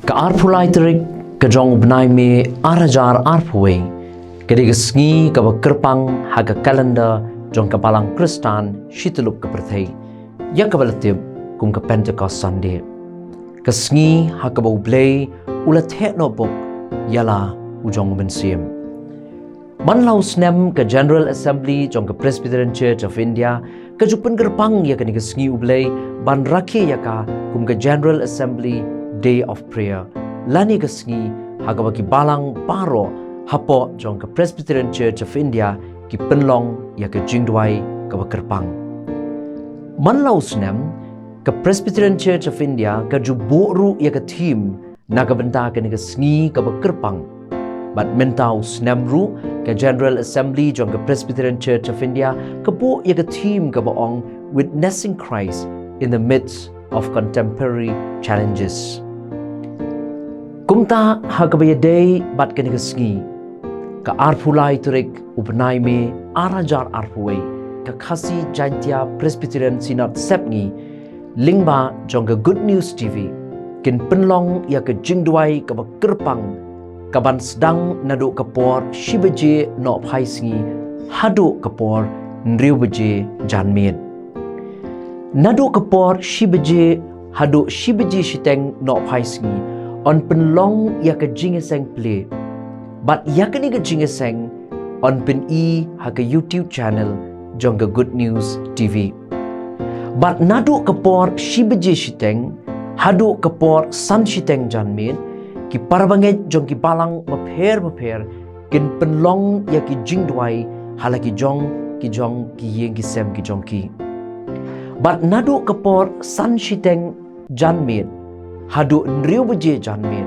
Kearpulai terik kejong benai me arajar arpuwe kedegesngi ke kerpang haga kalender jong kepalang Kristan shitelup ke perthai ya ke balatib kum ke Pentecost Sunday kesngi haga bau blay ulat hekno buk yala ujong bensim manlau snem ke General Assembly jong ke Presbyterian Church of India ke jupen kerpang ya ke kesngi ublay ban rakhi ya ka kum ke General Assembly Day of Prayer lani kesngi haga bagi balang paro hapo jong ke Presbyterian Church of India ki penlong ya ke jingdwai ke kerpang manlau snem ke Presbyterian Church of India ke juburu ya ke team naga benta ke kesngi ke kerpang bat mentau snem ru ke General Assembly jong ke Presbyterian Church of India ke bu ya ke team ke boong witnessing Christ in the midst of contemporary challenges. Kumta hagabaya day bat kani kesngi ka arpulai turik upnai me arajar arpuwe ka khasi jantia Presbyterian Synod sepngi lingba jong ke Good News TV kin penlong ya ke jingdwai ka kerpang ka ban sedang nadu kapor shibaje no phaisngi hadu kapor nriubaje janmet nadu kapor shibaje hadu shibaje shiteng no phaisngi on penlong ya ke jingeseng play but ya ke ni ke jingeseng on pen ha ke YouTube channel jong ke Good News TV but nadu kapor shibaje shiteng hadu kapor san shiteng janmin ki parbanget jong ki balang mapher kin penlong ya ki jingdwai halaki jong ki yeng ki sem ki jong ki but nadu kapor san shiteng janmin hadu nriu beje janmin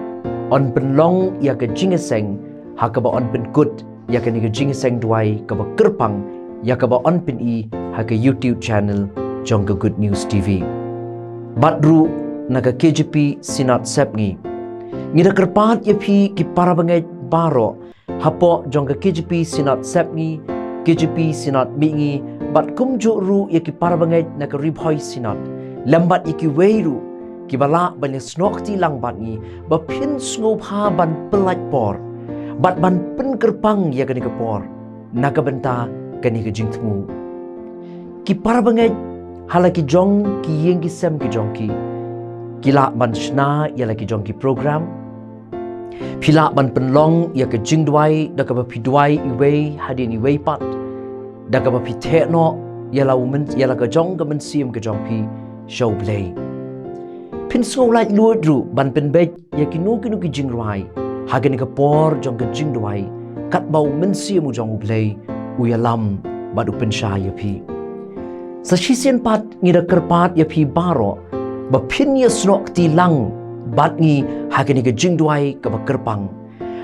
on penlong ya ke jingeseng hakaba on pen kut ya ke ni ke jingeseng duai ka kerpang ya ka on pen ha ke YouTube channel jong ke Good News TV badru naga KJP Synod sepngi ngida kerpat ya pi ki parabangai baro hapo jong ke KJP Synod sepngi KJP Synod mingi bat kumju ru ya ki parabangai naga ribhoi Synod lambat ya ki weiru kibala banyak snokti lang bat ni bapin sngob ha ban pelat por bat ban pen kerpang ya kani kepor naga benta kani ke jingtmu ki parabangai halaki jong ki yeng ki sem ki jong ki kila ban shna ya laki jong ki program pila ban penlong ya ke jingdwai da ka bapidwai iwei hadin iwei pat da ka bapitheno ya la women ya la ka jong ka mensim ke jong pi show play pin so like luadru ban pen bej ya kinu ki jingrai hagen ka por jong ka jingdwai kat bau mensia mu jong play uyalam badu pen sha ya pi sa shisen pat ngida kerpat ya pi baro ba pin ya snok ti lang bat ngi hagen ka jingdwai ka kerpang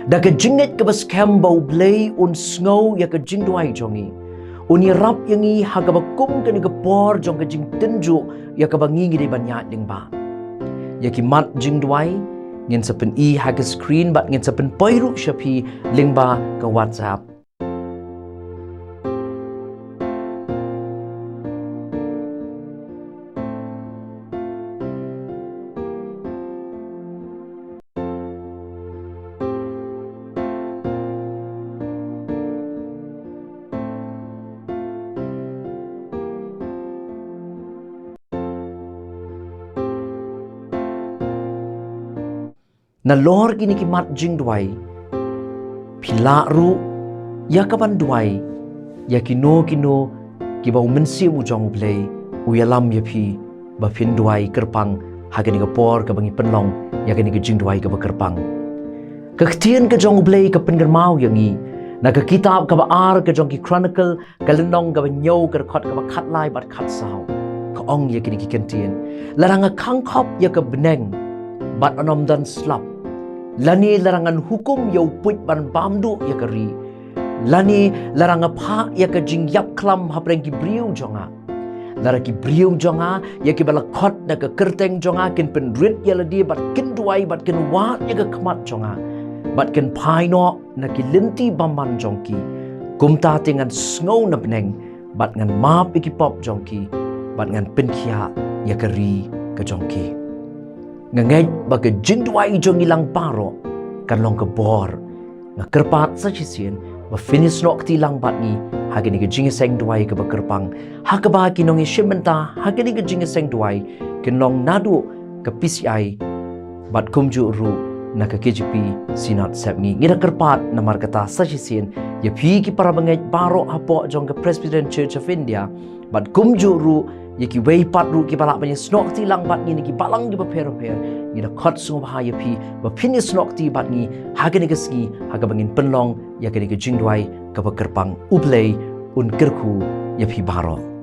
da ka jinget ka scam bau play un snow ya ka jingdwai jongi uni rap yangi haga ba kum ka ni ka por jong ka jing tenju ya ka bangi ngi de banya ding ba yaki mat jingdwai ngin sapen haga screen bat ngin sapen poiru shapi lingba ke WhatsApp na lor gini ki mat jingdwai pila ru ya kapan duai ya kino ki bau mensi mu jong play uyalam ya pi ba pin duai kerpang hagani ka por ka bangi penlong ya gani ka jingdwai ka kerpang ka ktien ka jong play ka pengermau yangi na ka kitab ka ba ar ka jong ki chronicle ka lendong ka ba nyau ka khot ka ba khat lai bat khat sao ka ong ya gini ki kentien laranga khangkhop ya ka beneng bat anom dan slap lani larangan hukum yau puit ban bamdu ya kari lani laranga pha ya ka jing yap klam hapreng ki briu jonga laraki briu jonga ya ki bala khot na ka kerteng jonga kin pen rit ya ladi bat kin duai bat kin wat ya ka kmat jonga bat kin pai no na ki linti bamban jongki kumta tingan snow na beneng bat ngan map iki pop jongki bat ngan penkhia ya kari ka jongki ngangai baga jingdwai jong ilang paro kan long ke bor nga kerpat sa chisien ba finish nok ti lang bat ni hagani ke jingeseng duai ke bakerpang hakaba kinong shimenta hagani ke jingeseng duai kinong nadu ke PCI bat kumju ru na ke KGP sinat sepngi ngira kerpat na markata sa chisien ya phi ki para bangai baro hapo jong ke Presbyterian Church of India bat kumju ru ye ki wei pat ru ki balak banyak snok ti lang bat ni ki balang ki per ni da khot sung ba ye phi ba phini snok ti bat ni haga ni ski haga bangin penlong ya ke jingdwai ka ba kerpang ublei un kerku ye phi baro